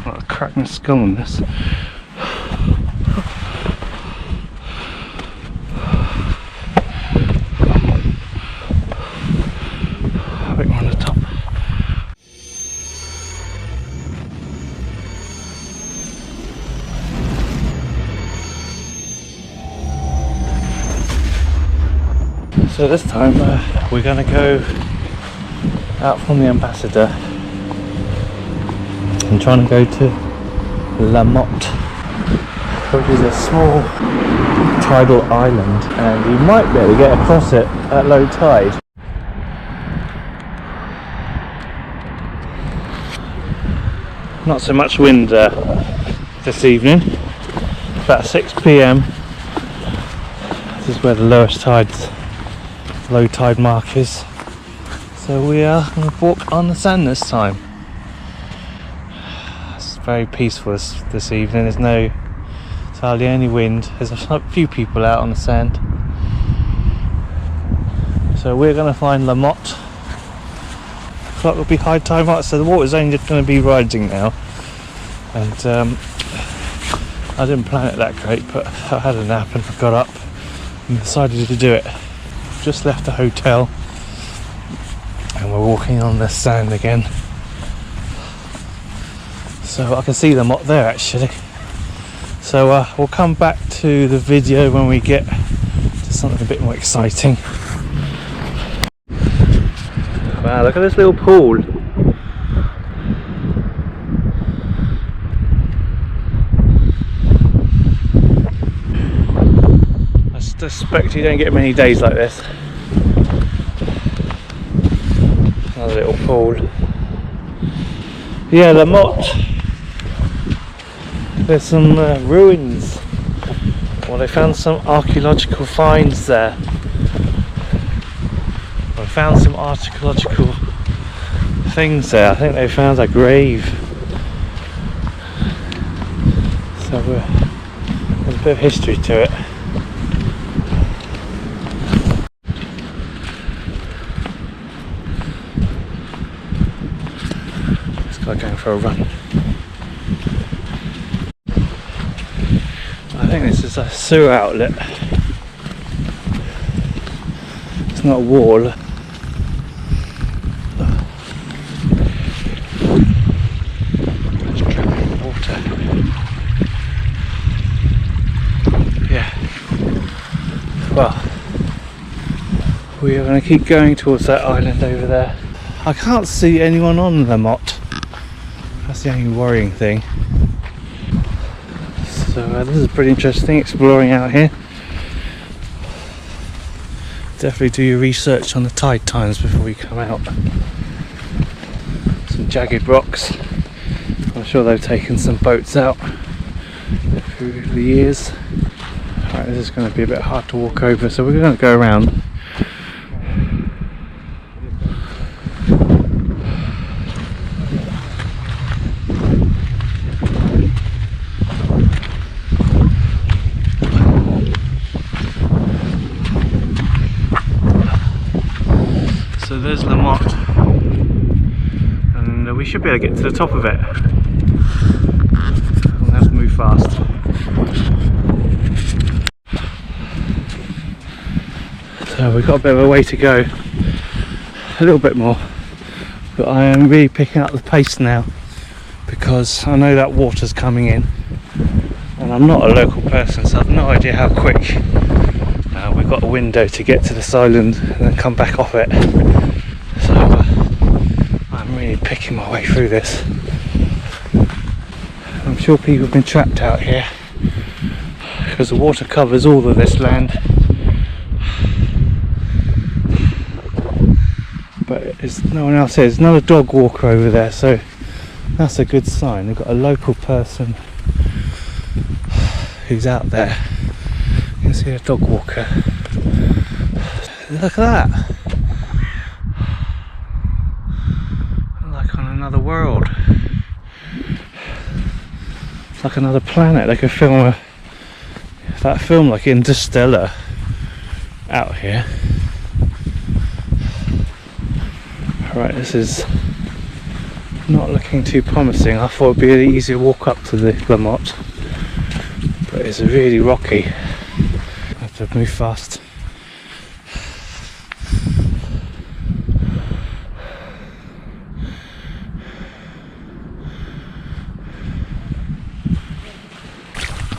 I'll crack my skull on this. Right, we're on the top. So this time we're going to go out from the Ambassador and trying to go to Motte, which is a small tidal island, and you might be able to get across it at low tide. Not so much wind this evening. About 6 p.m. This is where the lowest tides, low tide mark is. So we are going to walk on the sand this time. It's very peaceful this evening. There's hardly any wind. There's a few people out on the sand. So we're going to find Motte. Looks like it'll be high tide mark, so the water's only just going to be rising now. And I didn't plan it that great, but I had a nap and I got up and decided to do it. Just left the hotel and we're walking on the sand again. So I can see the Motte there actually. So we'll come back to the video when we get to something a bit more exciting. Wow, look at this little pool. I suspect you don't get many days like this. Another little pool. Yeah, the Motte. There's some ruins. Well, they found some archaeological finds there. I found some archaeological things there. I think they found a grave. So there's a bit of history to it. This guy going for a run. I think this is a sewer outlet. It's not a wall. Well, we are going to keep going towards that island over there. I can't see anyone on the Motte. That's the only worrying thing. So this is pretty interesting, exploring out here. Definitely do your research on the tide times before you come out. Some jagged rocks. I'm sure they've taken some boats out through the years. Right, this is going to be a bit hard to walk over, so we're going to go around. So there's Motte, and we should be able to get to the top of it. We'll have to move fast. So we've got a bit of a way to go, a little bit more, but I am really picking up the pace now because I know that water's coming in and I'm not a local person, so I've no idea how quick we've got a window to get to this island and then come back off it. So I'm really picking my way through this. I'm sure people have been trapped out here because the water covers all of this land. But there's no one else here. There's another dog walker over there, so that's a good sign. They've got a local person who's out there. You can see a dog walker. Look at that! Like on another world. It's like another planet. They could film that film like Interstellar out here. Right, this is not looking too promising. I thought it'd be an easier walk up to the Motte, but it's really rocky. I have to move fast.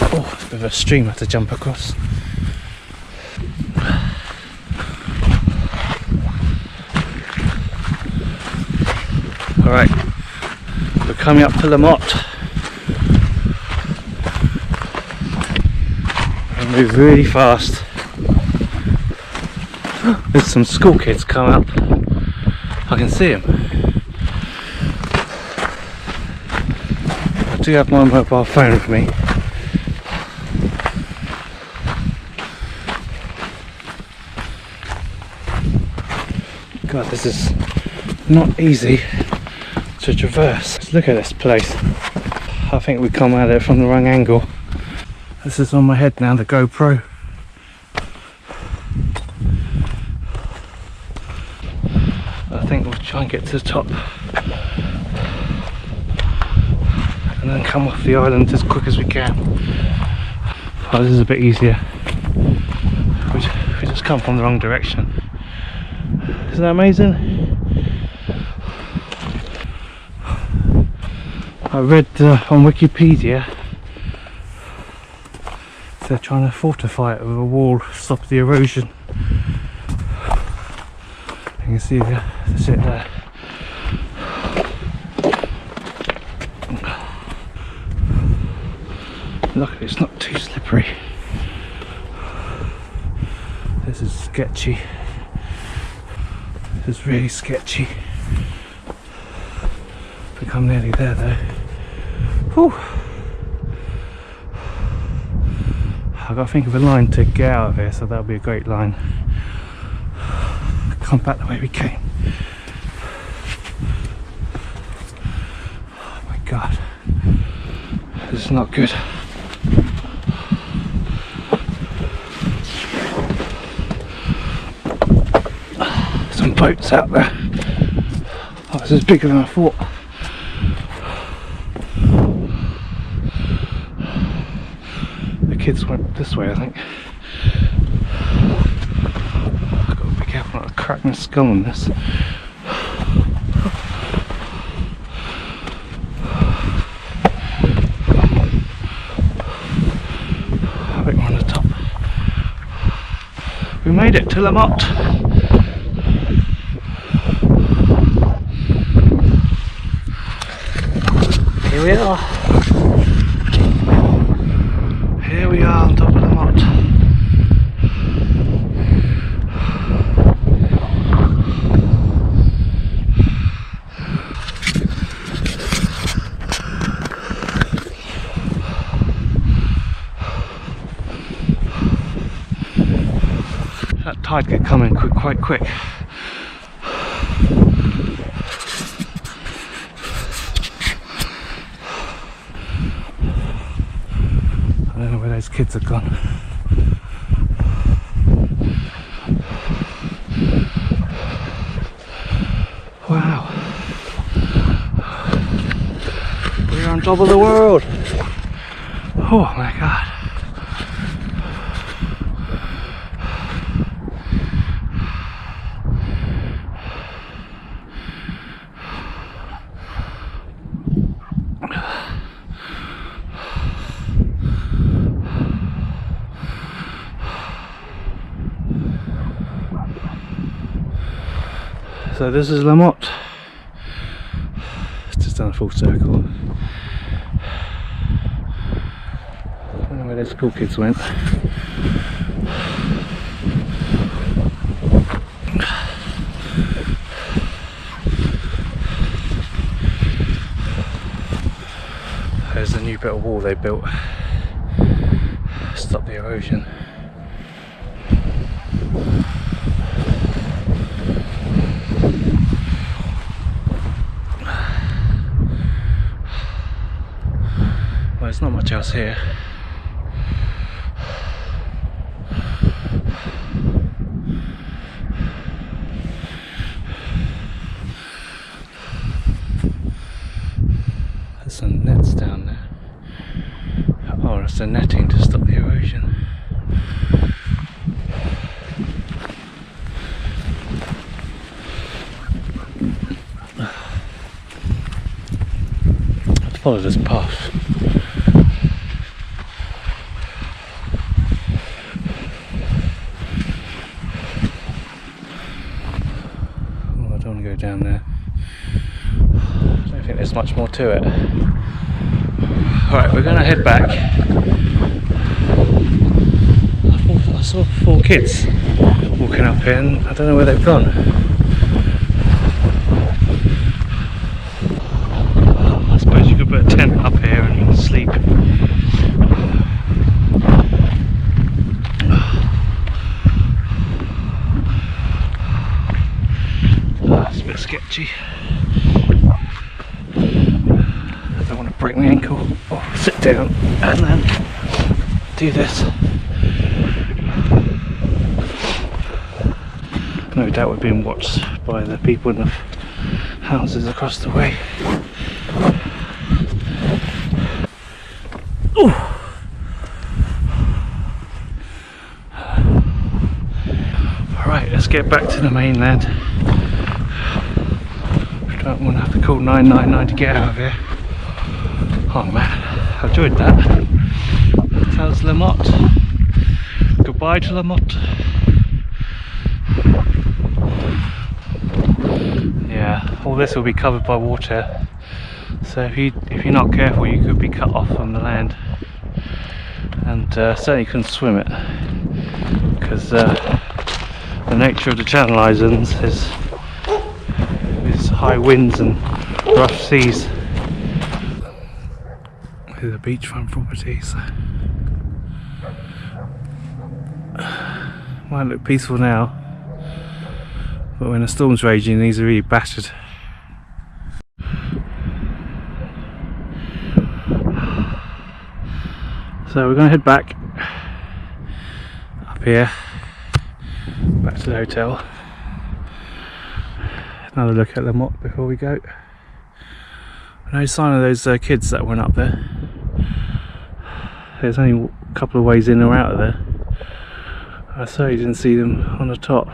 Oh, it's a bit of a stream I have to jump across. Alright, we're coming up to the Motte. I move really fast. There's some school kids coming up. I can see them. I do have my mobile phone with me. God, this is not easy to traverse. Let's look at this place. I think we come at it from the wrong angle. This is on my head now, the GoPro. I think we'll try and get to the top and then come off the island as quick as we can. Oh, this is a bit easier. We just come from the wrong direction. Isn't that amazing? I read on Wikipedia they're trying to fortify it with a wall to stop the erosion. You can see that's it there. Luckily it's not too slippery. This is sketchy. This is really sketchy. We've come nearly there though. Whew. I've got to think of a line to get out of here, so that'll be a great line. Come back the way we came. Oh my god. This is not good. Some boats out there. Oh, this is bigger than I thought. Kids went this way, I think. I've got to be careful not to crack my skull on this. I think we're on the top. We made it to the Motte. Here we are. Here we are on top of the Motte. That tide could come in quite quick. I don't know where those kids have gone. Wow. We're on top of the world. Oh my god. So this is Motte. It's just done a full circle. I don't know where those school kids went. There's a new bit of wall they built. Stop the erosion. Well, there's not much else here. just a netting to stop the erosion. Let's follow this path. Oh, I don't want to go down there. I don't think there's much more to it. Alright, we're going to head back. I saw 4 kids walking up here and I don't know where they've gone. I suppose you could put a tent up here and sleep. It's a bit sketchy. I don't want to break my ankle. Oh, sit down and then do this. No doubt we're being watched by the people in the houses across the way. Ooh. Alright, let's get back to the mainland. I don't want to have to call 999 to get out of here. Oh man, I enjoyed that. That was Motte. Goodbye to Motte. Yeah, all this will be covered by water, so if you're not careful you could be cut off from the land, and certainly couldn't swim it because the nature of the Channel Islands is high winds and rough seas. Here's the beachfront properties. Might look peaceful now, but when a storm's raging these are really battered. So we're going to head back up here, back to the hotel. Another look at the Motte before we go. No sign of those kids that went up there. There's only a couple of ways in or out of there. I certainly didn't see them on the top.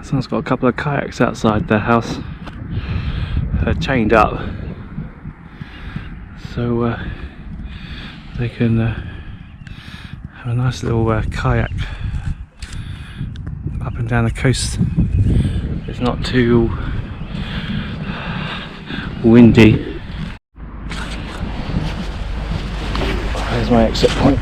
Someone's got a couple of kayaks outside their house. They're chained up, so they can have a nice little kayak up and down the coast. It's not too windy. There's my exit point.